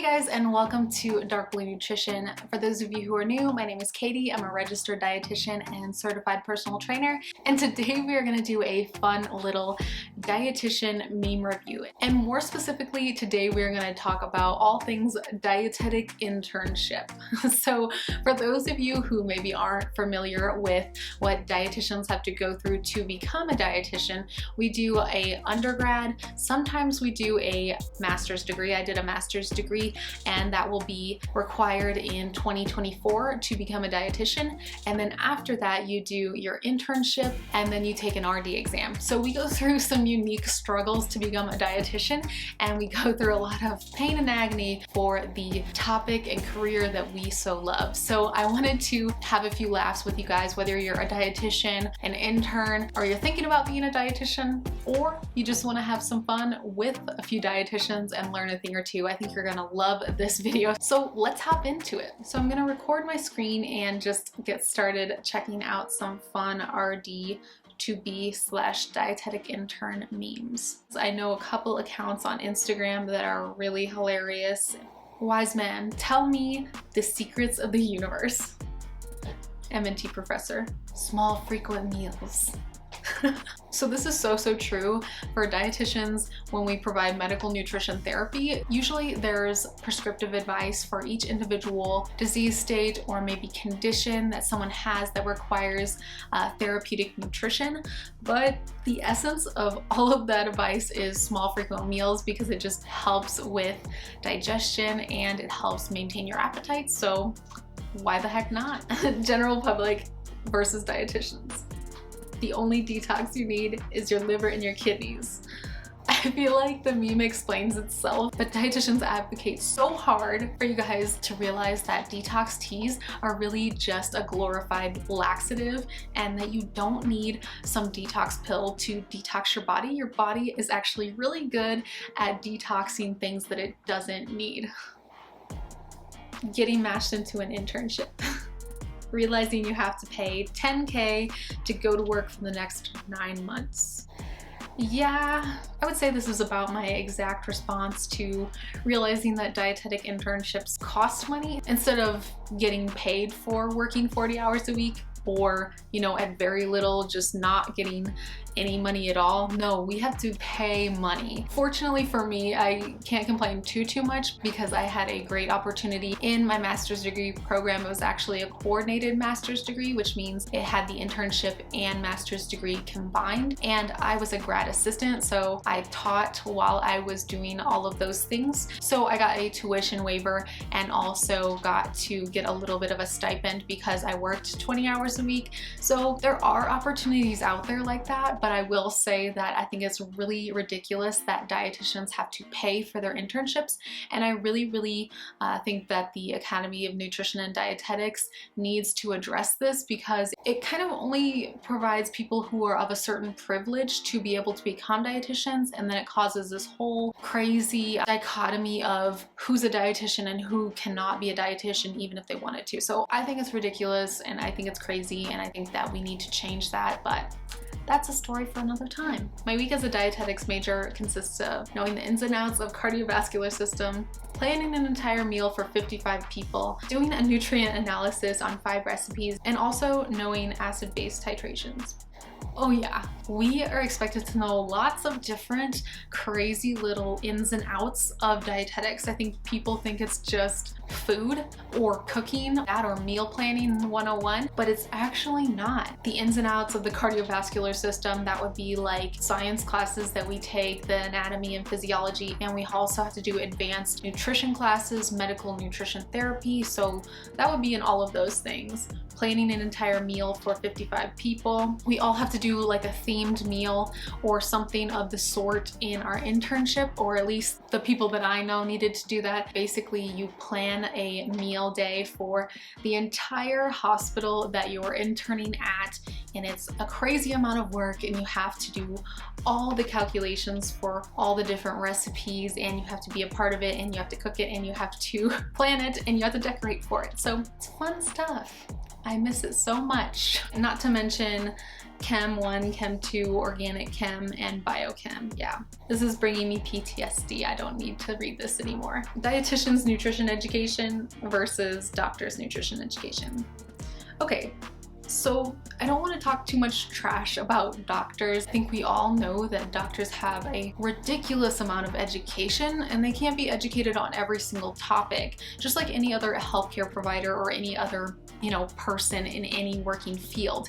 Hey guys, and welcome to Dark Blue Nutrition. For those of you who are new, my name is Katie. I'm a registered dietitian and certified personal trainer, and today we are going to do a fun little dietitian meme review. And more specifically, today we are going to talk about all things dietetic internship. So for those of you who maybe aren't familiar with what dietitians have to go through to become a dietitian, we do a undergrad, sometimes we do a master's degree. I did a master's degree, and that will be required in 2024 to become a dietitian. And then after that, you do your internship, and then you take an RD exam. So we go through some unique struggles to become a dietitian, and we go through a lot of pain and agony for the topic and career that we so love. So I wanted to have a few laughs with you guys, whether you're a dietitian, an intern, or you're thinking about being a dietitian, or you just want to have some fun with a few dietitians and learn a thing or two. I think you're gonna love this video. So let's hop into it. So I'm gonna record my screen and just get started checking out some fun RD to be/dietetic intern memes. I know a couple accounts on Instagram that are really hilarious. Wise man, tell me the secrets of the universe. MNT professor. Small frequent meals. So this is so true for dietitians when we provide medical nutrition therapy. Usually there's prescriptive advice for each individual disease state or maybe condition that someone has that requires therapeutic nutrition. But the essence of all of that advice is small frequent meals, because it just helps with digestion and it helps maintain your appetite. So why the heck not? General public versus dietitians. The only detox you need is your liver and your kidneys. I feel like the meme explains itself, but dietitians advocate so hard for you guys to realize that detox teas are really just a glorified laxative, and that you don't need some detox pill to detox your body. Your body is actually really good at detoxing things that it doesn't need. Getting matched into an internship. Realizing you have to pay $10K to go to work for the next 9 months. Yeah, I would say this is about my exact response to realizing that dietetic internships cost money instead of getting paid for working 40 hours a week, or, you know, at very little, just not getting any money at all. No, we have to pay money. Fortunately for me, I can't complain too much, because I had a great opportunity in my master's degree program. It was actually a coordinated master's degree, which means it had the internship and master's degree combined. And I was a grad assistant, so I taught while I was doing all of those things. So I got a tuition waiver and also got to get a little bit of a stipend because I worked 20 hours a week. So there are opportunities out there like that, but I will say that I think it's really ridiculous that dietitians have to pay for their internships. And I really think that the Academy of Nutrition and Dietetics needs to address this, because it kind of only provides people who are of a certain privilege to be able to become dietitians, and then it causes this whole crazy dichotomy of who's a dietitian and who cannot be a dietitian even if they wanted to. So I think it's ridiculous, and I think it's crazy, and I think that we need to change that, but that's a story for another time. My week as a dietetics major consists of knowing the ins and outs of cardiovascular system, planning an entire meal for 55 people, doing a nutrient analysis on 5 recipes, and also knowing acid-base titrations. Oh yeah, we are expected to know lots of different crazy little ins and outs of dietetics. I think people think it's just food or cooking, that or meal planning 101, but it's actually not. The ins and outs of the cardiovascular system, that would be like science classes that we take, the anatomy and physiology, and we also have to do advanced nutrition classes, medical nutrition therapy, so that would be in all of those things. Planning an entire meal for 55 people. We all have to do like a themed meal or something of the sort in our internship, or at least the people that I know needed to do that. Basically, you plan a meal day for the entire hospital that you're interning at, and it's a crazy amount of work, and you have to do all the calculations for all the different recipes, and you have to be a part of it, and you have to cook it, and you have to plan it, and you have to decorate for it. So it's fun stuff. I miss it so much. Not to mention Chem 1, Chem 2, Organic Chem, and Biochem. Yeah, this is bringing me PTSD. I don't need to read this anymore. Dietitian's nutrition education versus doctor's nutrition education. Okay, so I don't want to talk too much trash about doctors. I think we all know that doctors have a ridiculous amount of education and they can't be educated on every single topic, just like any other healthcare provider or any other, person in any working field.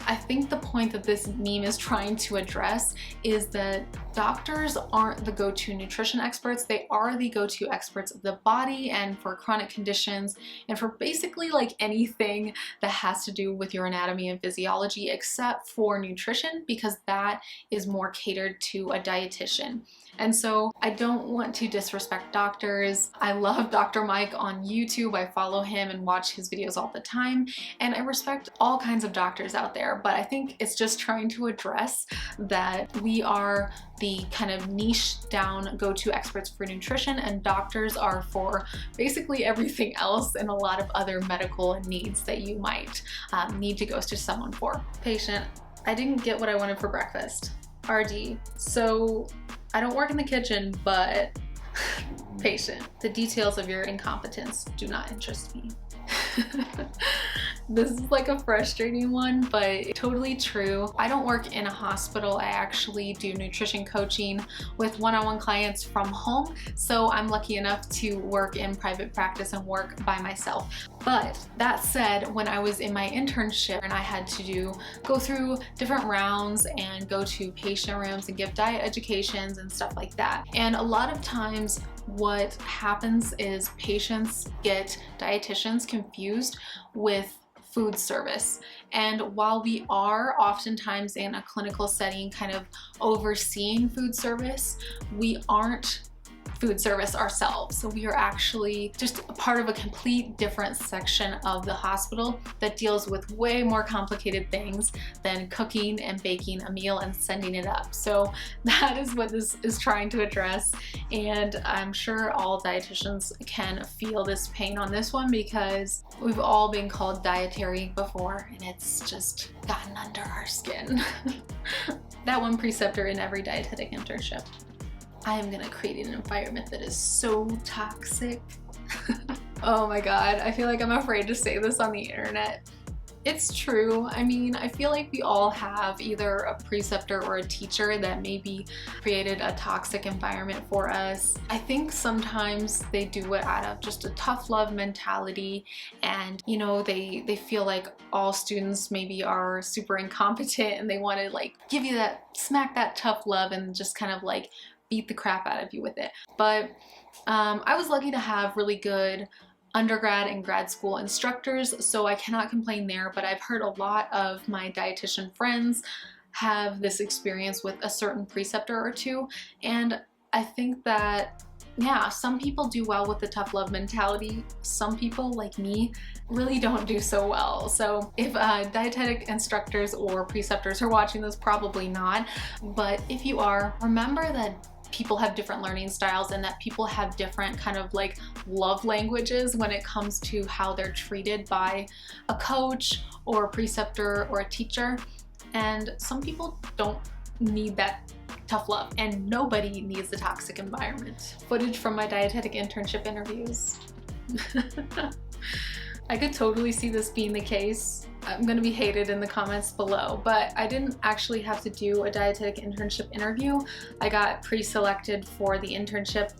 I think the point that this meme is trying to address is that doctors aren't the go-to nutrition experts. They are the go-to experts of the body and for chronic conditions and for basically like anything that has to do with your anatomy and physiology except for nutrition, because that is more catered to a dietitian. And so I don't want to disrespect doctors. I love Dr. Mike on YouTube. I follow him and watch his videos all the time. And I respect all kinds of doctors out there, but I think it's just trying to address that we are the kind of niche down go-to experts for nutrition, and doctors are for basically everything else and a lot of other medical needs that you might need to go to someone for. Patient, I didn't get what I wanted for breakfast. RD. So I don't work in the kitchen, but patient, the details of your incompetence do not interest me. This is like a frustrating one, but totally true. I don't work in a hospital. I actually do nutrition coaching with one-on-one clients from home. So I'm lucky enough to work in private practice and work by myself. But that said, when I was in my internship and I had to go through different rounds and go to patient rooms and give diet educations and stuff like that. And a lot of times what happens is patients get dietitians confused with food service. And while we are oftentimes in a clinical setting kind of overseeing food service, we aren't food service ourselves. So we are actually just a part of a complete different section of the hospital that deals with way more complicated things than cooking and baking a meal and sending it up. So that is what this is trying to address. And I'm sure all dietitians can feel this pain on this one because we've all been called dietary before and it's just gotten under our skin. That one preceptor in every dietetic internship. I am gonna create an environment that is so toxic. Oh my God, I feel like I'm afraid to say this on the internet. It's true. I mean, I feel like we all have either a preceptor or a teacher that maybe created a toxic environment for us. I think sometimes they do it out of just a tough love mentality and, they feel like all students maybe are super incompetent and they want to like give you smack that tough love and just kind of like beat the crap out of you with it. But I was lucky to have really good undergrad and grad school instructors, so I cannot complain there, but I've heard a lot of my dietitian friends have this experience with a certain preceptor or two, and I think that some people do well with the tough love mentality. Some people, like me, really don't do so well. So if dietetic instructors or preceptors are watching this, probably not. But if you are, remember that people have different learning styles and that people have different kind of like love languages when it comes to how they're treated by a coach or a preceptor or a teacher. And some people don't need that tough love and nobody needs the toxic environment. Footage from my dietetic internship interviews. I could totally see this being the case. I'm gonna be hated in the comments below, but I didn't actually have to do a dietetic internship interview. I got pre-selected for the internship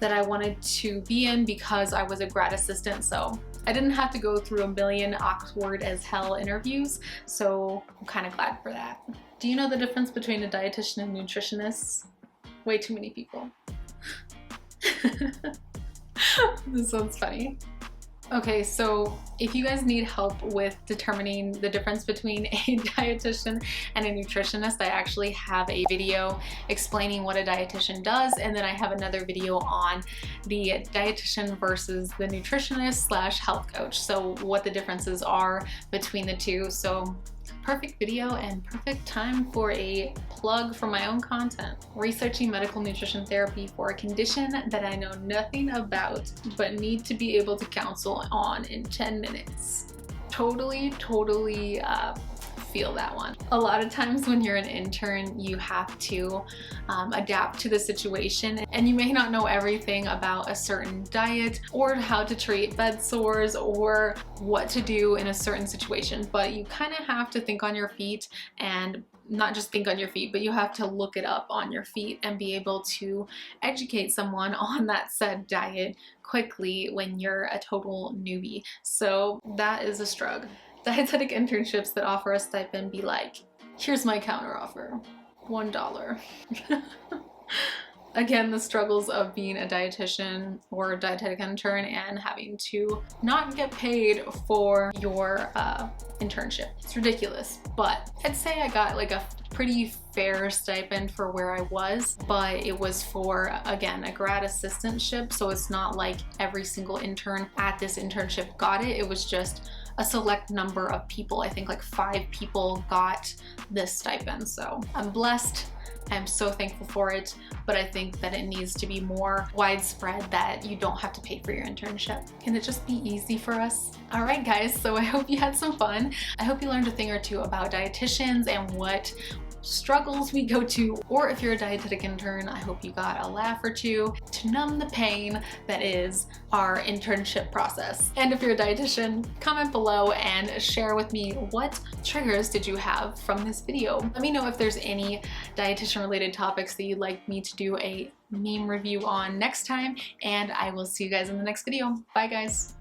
that I wanted to be in because I was a grad assistant, so I didn't have to go through a million awkward as hell interviews, so I'm kind of glad for that. Do you know the difference between a dietitian and nutritionist? Way too many people. This one's funny. Okay, so if you guys need help with determining the difference between a dietitian and a nutritionist, I actually have a video explaining what a dietitian does, and then I have another video on the dietitian versus the nutritionist / health coach, so what the differences are between the two. So perfect video and perfect time for a plug for my own content. Researching medical nutrition therapy for a condition that I know nothing about but need to be able to counsel on in 10 minutes. Totally feel that one. A lot of times when you're an intern, you have to adapt to the situation, and you may not know everything about a certain diet or how to treat bed sores or what to do in a certain situation, but you kind of have to think on your feet, and not just think on your feet, but you have to look it up on your feet and be able to educate someone on that said diet quickly when you're a total newbie. So that is a struggle. Dietetic internships that offer a stipend be like, here's my counter offer, $1. Again, the struggles of being a dietitian or a dietetic intern and having to not get paid for your internship. It's ridiculous, but I'd say I got like a pretty fair stipend for where I was, but it was for, again, a grad assistantship, so it's not like every single intern at this internship got it. It was just a select number of people. I think like 5 people got this stipend, so I'm blessed. I'm so thankful for it, but I think that it needs to be more widespread, that you don't have to pay for your internship. Can it just be easy for us? All right, guys, so I hope you had some fun. I hope you learned a thing or two about dietitians and what struggles we go to, or if you're a dietetic intern, I hope you got a laugh or two to numb the pain that is our internship process. And if you're a dietitian, comment below and share with me what triggers did you have from this video. Let me know if there's any dietitian related topics that you'd like me to do a meme review on next time, and I will see you guys in the next video. Bye guys.